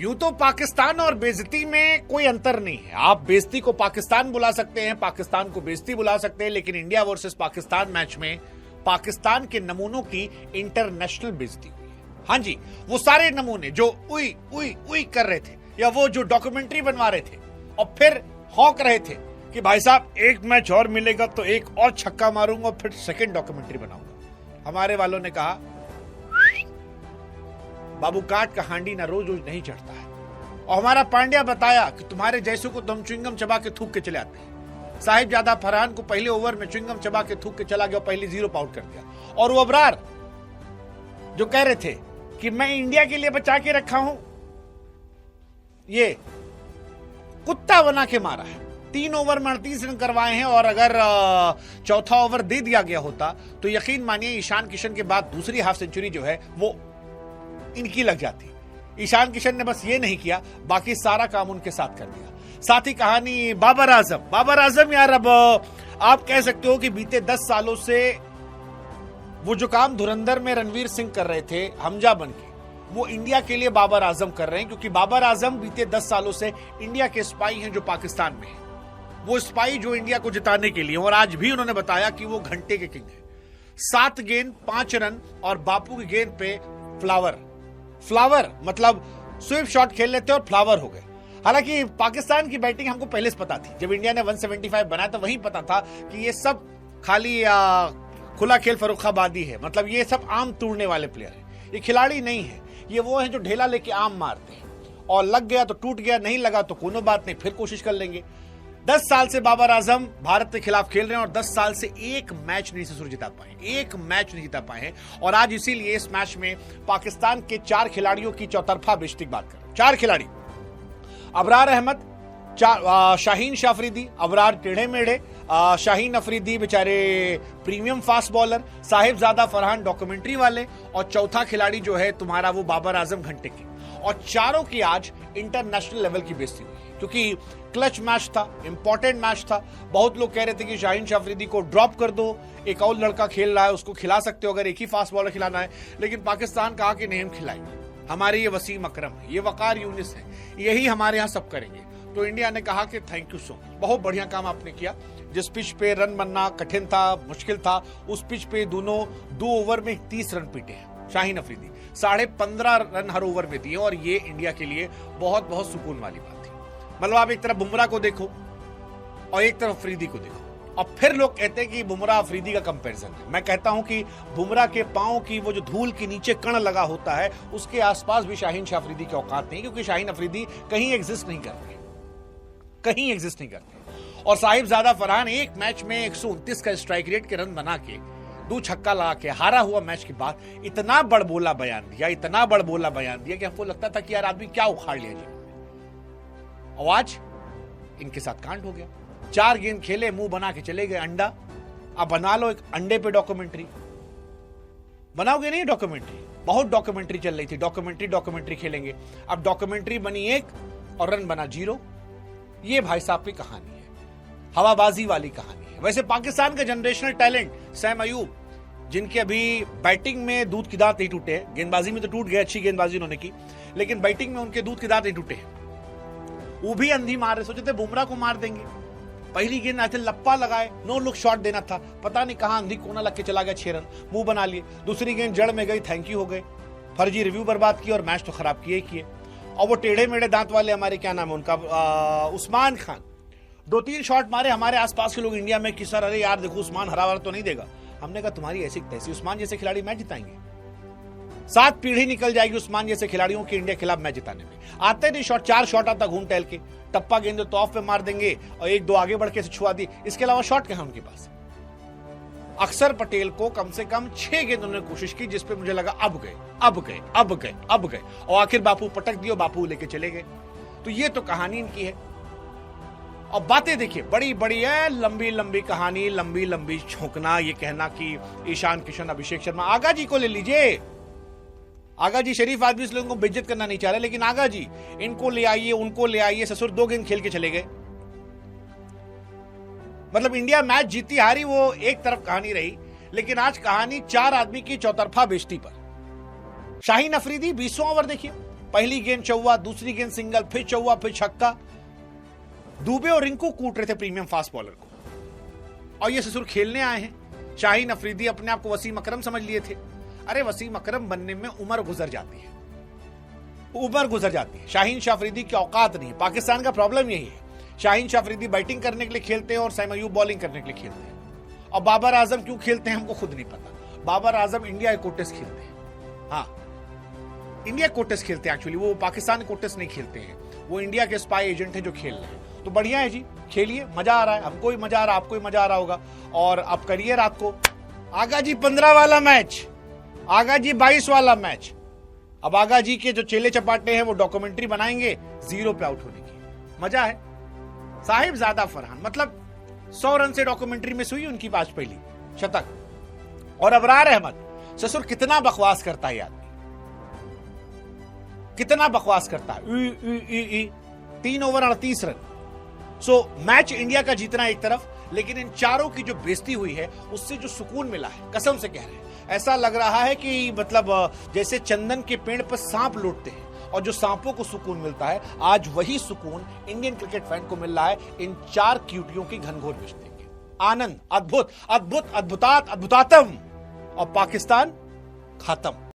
यूं तो पाकिस्तान और बेइज्जती में कोई अंतर नहीं है। आप बेइज्जती को पाकिस्तान बुला सकते हैं, पाकिस्तान को बेइज्जती बुला सकते हैं, लेकिन इंडिया वर्सेस पाकिस्तान मैच में पाकिस्तान के नमूनों की इंटरनेशनल बेइज्जती हुई है। हाँ जी, वो सारे नमूने जो उई उई उई कर रहे थे, या वो जो डॉक्यूमेंट्री बनवा रहे थे और फिर हौंक रहे थे कि भाई साहब एक मैच और मिलेगा तो एक और छक्का मारूंगा और फिर सेकंड डॉक्यूमेंट्री बनाऊंगा, हमारे वालों ने कहा बाबू काट का हांडी ना रोज रोज नहीं चढ़ता है। और हमारा पांड्या बताया कि तुम्हारे जैसों को तो हम च्युइंगम चबा के थूक के चले आते हैं। साहिबजादा फरहान को पहले ओवर में च्युइंगम चबा के थूक के चला गया और पहले 0 पे आउट कर दिया। और वो अबरार जो कह रहे थे कि मैं इंडिया के लिए बचा के रखा हूं, ये कुत्ता बना के मारा है। 3 ओवर में 38 रन करवाए हैं और अगर चौथा ओवर दे दिया गया होता तो यकीन मानिए ईशान किशन के बाद दूसरी हाफ सेंचुरी जो है वो इनकी लग जाती। ईशान किशन ने बस ये नहीं किया, बाकी सारा काम उनके साथ कर दिया। साथ ही कहानी बाबर आजम यार, अब आप कह सकते हो कि बीते 10 सालों से वो जो काम धुरंधर में रणवीर सिंह कर रहे थे हमजा बन के, वो इंडिया के लिए बाबर आजम कर रहे हैं, क्योंकि बाबर आजम बीते 10 सालों से इंडिया के स्पाई हैं जो पाकिस्तान में है। वो स्पाई जो इंडिया को जिताने के लिए, और आज भी उन्होंने बताया कि वो घंटे के किंग है। 7 गेंद 5 रन और बापू की गेंद पे फ्लावर मतलब स्वीप शॉट खेल लेते और फ्लावर हो गए। हालांकि पाकिस्तान की बैटिंग हमको पहले से पता थी, जब इंडिया ने 175 बनाया तो वहीं पता था कि ये सब खाली खुला खेल फर्रुखाबादी है, मतलब ये सब आम तोड़ने वाले प्लेयर हैं, ये खिलाड़ी नहीं है। ये वो हैं जो ढेला लेके आम मारते हैं और लग गया तो टूट गया, नहीं लगा तो कोनो बात नहीं, फिर कोशिश कर लेंगे। 10 साल से बाबर आजम भारत के खिलाफ खेल रहे हैं और 10 साल से एक मैच नहीं ससुर जिता पाए, एक मैच नहीं जिता पाए हैं। और आज इसीलिए इस मैच में पाकिस्तान के 4 खिलाड़ियों की चौतरफा बेइज्जती की बात कर रहे हैं। 4 खिलाड़ी, अबरार अहमद, शाहीन शाह अफरीदी, अबरार टेढ़े मेढ़े, शाहीन अफरीदी बेचारे premium fast bowler, Sahibzada Farhan documentary वाले, और चौथा खिलाड़ी जो है तुम्हारा वो बाबर आजम घंटे की। और चारों की आज इंटरनेशनल लेवल की बेइज्जती हुई, क्योंकि क्लच मैच था, इंपॉर्टेंट मैच था। बहुत लोग कह रहे थे कि शाहीन शाह अफरीदी को ड्रॉप कर दो, एक और लड़का खेल रहा है उसको खिला सकते हो अगर एक ही फास्ट बॉलर खिलाना है, लेकिन पाकिस्तान कहा कि नहीं हम खिलाएंगे, हमारे ये वसीम अकरम है, ये वकार यूनिस है, यही हमारे यहाँ सब करेंगे। तो इंडिया ने कहा कि थैंक यू सो मच, बहुत बढ़िया काम आपने किया। जिस पिच पे रन बनना कठिन था, मुश्किल था, उस पिच पे दोनों 2 ओवर में 30 रन पीटे हैं शाहीन अफरीदी, 15.5 रन हर ओवर में दिए, और ये इंडिया के लिए बहुत बहुत सुकून वाली बात थी। मतलब आप एक तरफ बुमराह को देखो और एक तरफ अफरीदी को देखो, और फिर लोग कहते हैं कि बुमराह अफरीदी का कंपैरिजन है। मैं कहता हूं कि बुमराह के पांव की वो जो धूल के नीचे कण लगा होता है उसके आसपास भी शाहीन शाह अफरीदी की औकात नहीं, क्योंकि शाहीन अफरीदी कहीं एग्जिस्ट नहीं करते, कहीं एग्जिस्ट नहीं करते। और साहिबजादा फरहान एक मैच में 129 का स्ट्राइक रेट के रन बना के 2 छक्का लगा के हारा हुआ मैच के बाद इतना बड़बोला बयान दिया, इतना बड़बोला बयान दिया कि हमको लगता था कि यार आदमी क्या उखाड़ लिया जीवन में। और आज इनके साथ कांड हो गया। 4 गेंद खेले, मुंह बना के चले गए अंडा। अब बना लो एक अंडे पे डॉक्यूमेंट्री, बनाओगे नहीं डॉक्यूमेंट्री, बहुत डॉक्यूमेंट्री चल रही थी, डॉक्यूमेंट्री खेलेंगे। अब डॉक्यूमेंट्री बनी 1 और रन बना 0। ये भाई साहब की कहानी है, हवाबाजी वाली कहानी है। वैसे पाकिस्तान का जनरेशनल टैलेंट सैम अयूब, जिनके अभी बैटिंग में दूध की दांत नहीं टूटे हैं, गेंदबाजी में तो टूट गए, अच्छी गेंदबाजी उन्होंने की, लेकिन बैटिंग में उनके दूध की दांत नहीं टूटे हैं। वो भी अंधी मार रहे, सोचे थे बुमराह को मार देंगे। पहली गेंद आए थे लप्पा लगाए, नो लुक शॉट देना था, पता नहीं कहां अंधी कोना लग के चला गया, 6 रन मुंह बना लिए। दूसरी गेंद जड़ में गई, थैंक यू हो गए, फर्जी रिव्यू बर्बाद किए और मैच तो खराब किए ही किए। और वो टेढ़े मेढ़े दांत वाले हमारे, क्या नाम है उनका, उस्मान खान, 2-3 शॉट मारे हमारे आसपास के लोग इंडिया में कि सर अरे यार देखो उस्मान हरा वाला तो नहीं देगा। हमने कहा तुम्हारी ऐसी तैसी, उस्मान जैसे खिलाड़ी मैच जिताएंगे, 7 पीढ़ी निकल जाएगी उस्मान जैसे खिलाड़ियों की इंडिया के खिलाफ मैच जिताने में। आते नहीं शॉट, 4 शॉट आता घूम टहल के, टप्पा गेंद तो ऑफ पे मार देंगे और 1-2 आगे बढ़ के छुआ दी, इसके अलावा शॉट कहां उनके पास। अक्षर पटेल को कम से कम 6 गेंद उन्होंने कोशिश की, जिसपे मुझे लगा अब गए, और आखिर बापू पटक दियो, बापू लेके चले गए। तो ये तो कहानी इनकी है। और बातें देखिए बड़ी बड़ी है, लंबी लंबी कहानी, लंबी लंबी झोंकना, ये कहना कि ईशान किशन, अभिषेक शर्मा, आगा जी को ले लीजिए। आगा जी शरीफ आदमी, इस लोगों को बेइज्जत करना नहीं चाह रहे, लेकिन आगा जी इनको ले आइए, उनको ले आइए, ससुर 2 गेंद खेल के चले गए। मतलब इंडिया मैच जीती हारी वो एक तरफ कहानी रही, लेकिन आज कहानी 4 आदमी की चौतरफा बेइज्जती पर। शाहीन अफरीदी 20वां ओवर देखिए, पहली गेंद चौवा, दूसरी गेंद सिंगल, फिर चौवा, फिर छक्का। दुबे और रिंकू कूट रहे थे प्रीमियम फास्ट बॉलर को, और ये ससुर खेलने आए हैं। शाहीन अफरीदी अपने आप को वसीम अकरम समझ लिए थे। अरे वसीम अकरम बनने में उम्र गुजर जाती है, उम्र गुजर जाती है। शाहीन शाह अफरीदी की औकात नहीं है। पाकिस्तान का प्रॉब्लम यही है, शाहीन शाह अफरीदी बैटिंग करने के लिए खेलते हैं और सैम अयूब बॉलिंग करने के लिए खेलते हैं। और बाबर आजम क्यों खेलते हैं हमको खुद नहीं पता। बाबर आजम इंडिया को टेस्ट खेलते हैं, हाँ इंडिया को टेस्ट खेलते हैं एक्चुअली, वो पाकिस्तान को टेस्ट नहीं खेलते हैं, वो इंडिया के स्पाई एजेंट हैं जो खेल रहे हैं। तो बढ़िया है जी, खेलिए, मजा आ रहा है, हमको भी मजा आ रहा है, आपको भी मजा आ रहा होगा। और अब करिए रात को आगा जी 15 वाला मैच, आगा जी 22 वाला मैच। अब आगा जी के जो चेले चपाटे हैं वो डॉक्यूमेंट्री बनाएंगे 0 पे आउट होने की। मजा है। साहिबजादा फरहान, मतलब 100 रन से डॉक्यूमेंट्री में हुई उनकी पांच पहली शतक। और अबरार अहमद, ससुर कितना बकवास करता है आदमी, कितना बकवास करता है। 3 over 38 run. So match India का जीतना एक तरफ, लेकिन इन चारों की जो बेइज्जती हुई है उससे जो सुकून मिला है, कसम से कह रहे हैं, ऐसा लग रहा है कि मतलब जैसे चंदन के पेड़ पर सांप लौटते हैं और जो सांपों को सुकून मिलता है, आज वही सुकून इंडियन क्रिकेट फैन को मिल रहा है इन 4 क्यूटियों की घनघोर बेइज्जती के। आनंद, अद्भुत, अद्भुत, अद्भुतात, अद्भुतातम, और पाकिस्तान खत्म।